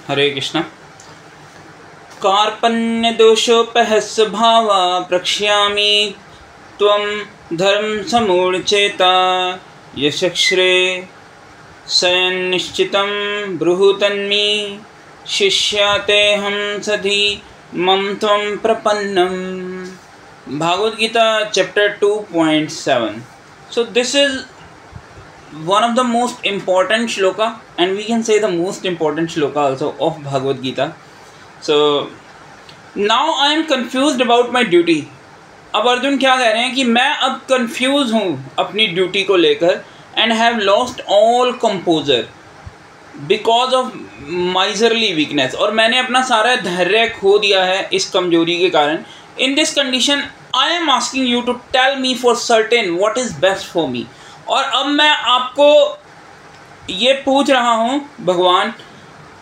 हरे कृष्ण। कार्पण्य दोषोपहस्वभावा प्रक्ष्यामि त्वं धर्म समूढचेता यशश्रे सयन्निश्चितं ब्रूहुतन्मे शिष्यातेऽहं सधि मम त्वं प्रपन्नम्। Bhagavad Gita chapter 2.7. So this is one of the most important shloka, and we can say the most important shloka also of Bhagavad Gita. So now I am confused about my duty. अब अर्जुन क्या कह रहे हैं कि मैं अब कंफ्यूज हूँ अपनी ड्यूटी को लेकर and have lost all composer because of miserly weakness, और मैंने अपना सारा धैर्य खो दिया है इस कमजोरी के कारण। In this condition I am asking you to tell me for certain what is best for me. और अब मैं आपको ये पूछ रहा हूँ भगवान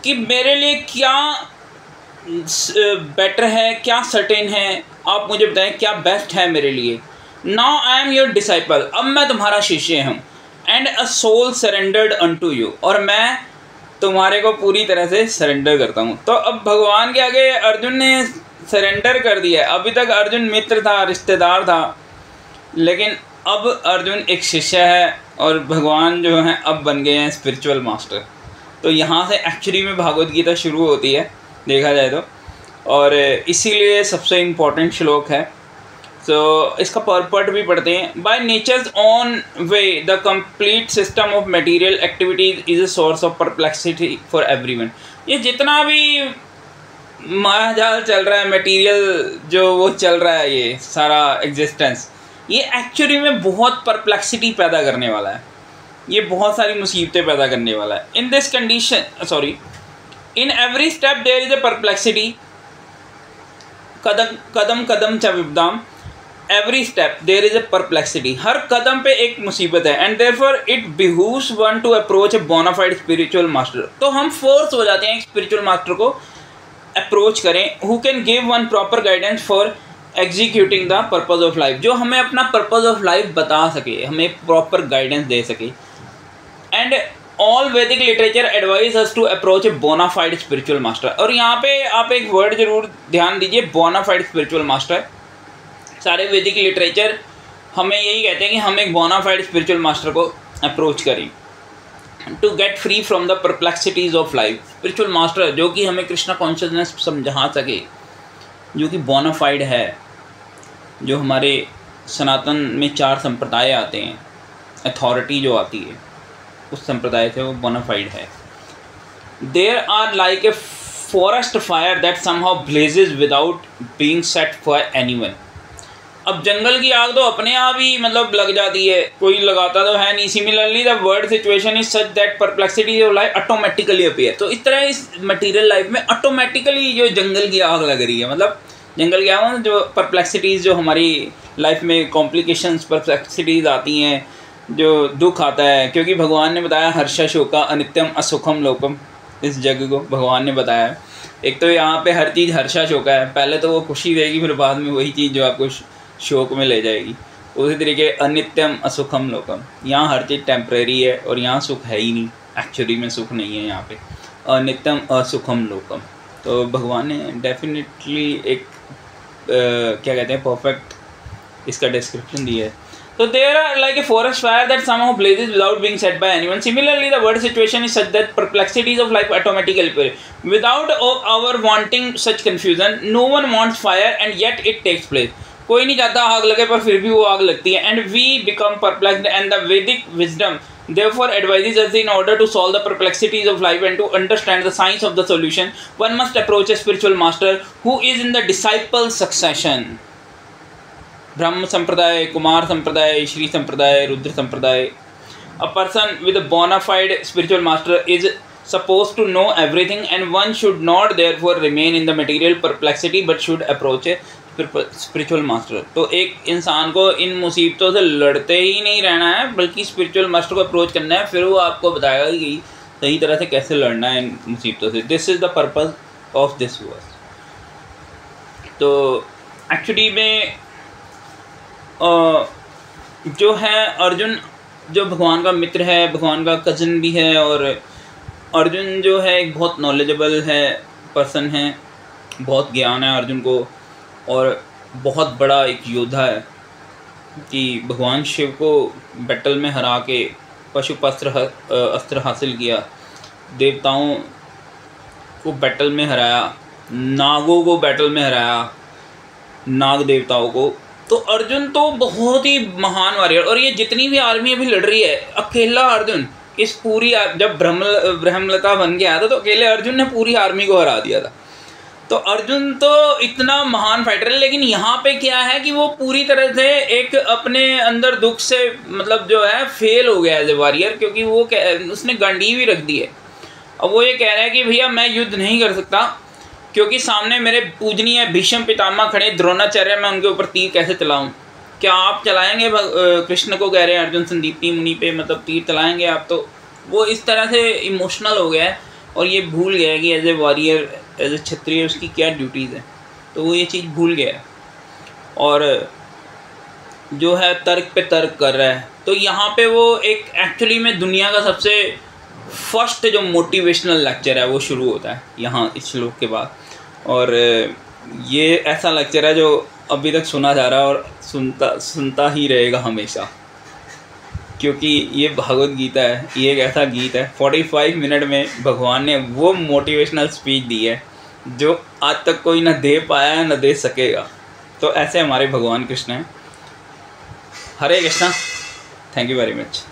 कि मेरे लिए क्या बेटर है, क्या सर्टेन है, आप मुझे बताएं क्या बेस्ट है मेरे लिए। Now I am your disciple, अब मैं तुम्हारा शिष्य हूँ, and a soul surrendered unto you, और मैं तुम्हारे को पूरी तरह से सरेंडर करता हूँ। तो अब भगवान के आगे अर्जुन ने सरेंडर कर दिया। अभी तक अर्जुन मित्र था, रिश्तेदार था, लेकिन अब अर्जुन एक शिष्य है और भगवान जो हैं अब बन गए हैं स्पिरिचुअल मास्टर। तो यहाँ से एक्चुअली में भागवत गीता शुरू होती है देखा जाए तो, और इसीलिए सबसे इम्पोर्टेंट श्लोक है। सो इसका परपट भी पढ़ते हैं। By nature's own way the complete system of material activities is a source of perplexity for everyone. ये जितना भी मायाजाल चल रहा है, मटेरियल जो वो चल रहा है, ये सारा एग्जिस्टेंस, ये एक्चुअली में बहुत परप्लेक्सिटी पैदा करने वाला है, ये बहुत सारी मुसीबतें पैदा करने वाला है। In this condition in every step there is a perplexity, कदम कदम च विपदाम, every step there is a perplexity, हर कदम पे एक मुसीबत है। And therefore it behoves one to approach a bona fide spiritual master. तो हम फोर्स हो जाते हैं एक स्पिरिचुअल मास्टर को अप्रोच करें, who can give one proper guidance for executing the purpose of life, जो हमें अपना पर्पज़ ऑफ लाइफ बता सके, हमें प्रॉपर गाइडेंस दे सके। And all Vedic literature advise us to approach a bona fide spiritual master. और यहाँ पे आप एक वर्ड जरूर ध्यान दीजिए, बोनाफाइड स्पिरिचुअल मास्टर। सारे वैदिक लिटरेचर हमें यही कहते हैं कि हम एक बोनाफाइड स्पिरिचुअल मास्टर को अप्रोच करें to get free from the perplexities of life. Spiritual master जो कि हमें कृष्णा कॉन्शियसनेस समझा सके, जो कि बोनाफाइड है, जो हमारे सनातन में 4 संप्रदाय आते हैं, अथॉरिटी जो आती है उस संप्रदाय से वो बोनाफाइड है। There are like a forest fire that somehow blazes without being set for anyone. अब जंगल की आग तो अपने आप ही मतलब लग जाती है, कोई लगाता तो है नहीं। Similarly the world situation is such that perplexity of life automatically appear. तो इस तरह इस मटेरियल लाइफ में ऑटोमेटिकली जो जंगल की आग लग रही है, मतलब जंगल की आग जो परप्लेक्सिटीज़ जो हमारी लाइफ में कॉम्प्लिकेशंस परप्लेक्सिटीज़ आती हैं, जो दुख आता है, क्योंकि भगवान ने बताया हर्षा शोका अनित्यम असुखम लोकम, इस जग को भगवान ने बताया है। एक तो यहाँ पे हर चीज़ हर्षा शोका है, पहले तो वो खुशी देगी, फिर बाद में वही चीज़ जो आपको शोक में ले जाएगी। उसी तरीके अनित्यम असुखम लोकम, यहाँ हर चीज़ टेम्परेरी है और यहाँ सुख है ही नहीं, एक्चुअली में सुख नहीं है यहाँ पे, अनित्यम असुखम लोकम। तो भगवान ने डेफिनेटली एक क्या कहते हैं परफेक्ट इसका डिस्क्रिप्शन दिया है। So there are like a forest fire that somehow blazes without being set by anyone. Similarly, the world situation is such that perplexities of life automatically appear. Without our wanting such confusion, no one wants fire and yet it takes place. कोई नहीं चाहता आग लगे पर फिर भी वो आग लगती है। And we become perplexed, and the Vedic wisdom therefore advises us in order to solve the perplexities of life and to understand the science of the solution, one must approach a spiritual master who is in the disciple succession. ब्रह्म संप्रदाय, कुमार संप्रदाय, Shri Sampradaya, Rudra Sampradaya. A person with a bona fide spiritual master is suppose to know everything and one should not therefore remain in the material perplexity but should approach a spiritual master. तो एक इंसान को इन मुसीबतों से लड़ते ही नहीं रहना है, बल्कि स्पिरिचुअल मास्टर को अप्रोच करना है, फिर वो आपको बताएगा कि सही तरह से कैसे लड़ना है इन मुसीबतों से। This is the purpose of this verse. तो एक्चुअली में जो है अर्जुन जो भगवान का मित्र है, भगवान का कज़न भी है, और अर्जुन जो है एक बहुत नॉलेजेबल है पर्सन है, बहुत ज्ञान है अर्जुन को, और बहुत बड़ा एक योद्धा है कि भगवान शिव को बैटल में हरा के पशुपस्त्र अस्त्र हासिल किया, देवताओं को बैटल में हराया, नागों को बैटल में हराया, नाग देवताओं को। तो अर्जुन तो बहुत ही महान वॉरियर, और ये जितनी भी आर्मी अभी लड़ रही है, अकेला अर्जुन इस पूरी, जब ब्रह्मलता बन के आया था तो अकेले अर्जुन ने पूरी आर्मी को हरा दिया था। तो अर्जुन तो इतना महान फाइटर है, लेकिन यहाँ पे क्या है कि वो पूरी तरह से एक अपने अंदर दुख से मतलब जो है फेल हो गया एज ए वॉरियर, क्योंकि वो उसने गांडी भी रख दी है। अब वो ये कह रहा है कि भैया मैं युद्ध नहीं कर सकता क्योंकि सामने मेरे पूजनीय भीष्म पितामह खड़े, द्रोणाचार्य, मैं उनके ऊपर तीर कैसे चलाऊं? क्या आप चलाएंगे? कृष्ण को कह रहे हैं अर्जुन संदीप्ति मुनि पे, मतलब तीर चलाएंगे आप? तो वो इस तरह से इमोशनल हो गया है और ये भूल गया है कि as a warrior, as a Kshatriya उसकी क्या ड्यूटीज़ है। तो वो ये चीज़ भूल गया है और जो है तर्क पे तर्क कर रहा है। तो यहाँ पे वो एक एक्चुअली में दुनिया का सबसे फर्स्ट जो मोटिवेशनल लेक्चर है वो शुरू होता है यहाँ इस श्लोक के बाद, और ये ऐसा लेक्चर है जो अभी तक सुना जा रहा है और सुनता ही रहेगा हमेशा, क्योंकि ये भगवद गीता है। ये एक ऐसा गीत है 45 मिनट में भगवान ने वो मोटिवेशनल स्पीच दी है जो आज तक कोई ना दे पाया है ना दे सकेगा। तो ऐसे हमारे भगवान कृष्ण हैं। Hare Krishna, thank you very much.